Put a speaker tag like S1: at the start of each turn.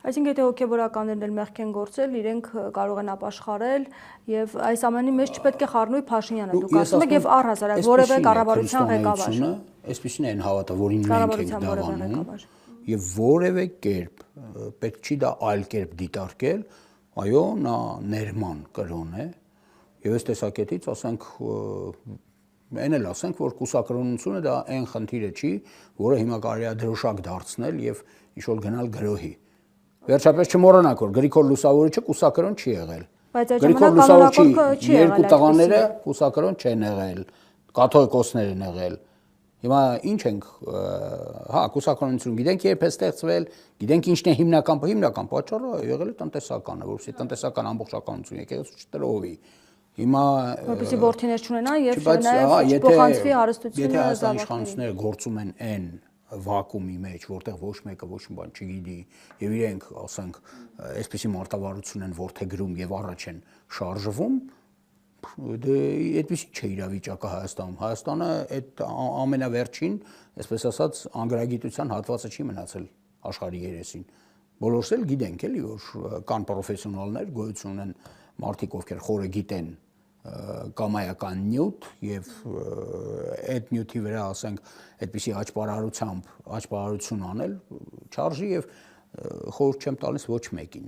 S1: Այսինքն եթե հոգեվորականներն էլ մեղք են գործել, իրենք կարող են ապաշխարել եւ այս ամենի մեջ չպետք է խառնվի Փաշինյանը, դուք ասում եք, եւ առհասարակ որևէ կառավարության ղեկավար։
S2: Այսպեսին են հավատը, որին մենք ենք դավանում, եւ որևէ կերպ պետք չի դա այլ կերպ դիտարկել, այո, նա ներման կրոն է, եւ այս տեսակետից ասենք այն էլ ասենք, որ կուսակրոնությունը դա այն խնդիրը չի, որը հիմա կարելի է դրոշակ դարձնել եւ ինչ-որ գնալ գրոհի։ Վերջապես չմոռանանք, որ Գրիգոր Լուսավորիչը կուսակրոն չի եղել։ Գրիգոր Լուսավորիչի երկու տղաները կուսակրոն չեն եղել, կաթողիկոսներ են եղել։ Հիմա ինչ ենք, հա, կուսակրոնություն գիտենք երբ է ստեղծվել, գիտենք ինչն է հիմնական պատճառը եղել է տնտեսականը, որովհետեւ տնտեսական ամբողջականություն եկեղեցու չտրողվի։ Հիմա
S1: որպեսզի որդիներ չունենա եւ նաեւ փոխանցվի հարստությունը
S2: եթե հայաստանի իշխանությունները գործում են այն վակուումի մեջ, որտեղ ոչ մեկը ոչ մի բան չգիտի եւ իրենք, ասենք, այսպիսի մարտավարություն են ворթեգրում եւ առաջ են շարժվում, դե այդպեսի չէ իրավիճակը Հայաստանում։ Հայաստանը այդ ամենավերջին, այսպես ասած, անգրագիտության հատվածը չի մնացել աշխարհի երեսին։ Բոլորս էլ գիտենք էլի, որ կան պրոֆեսիոնալներ, գոյություն ունեն մարդիկ, ովքեր խորը գիտեն կամայական նյութ եւ այդ նյութի վրա, ասենք, այդպիսի աճպարարություն անել չարժի եւ խորհուրդ չեմ տալիս ոչ մեկին։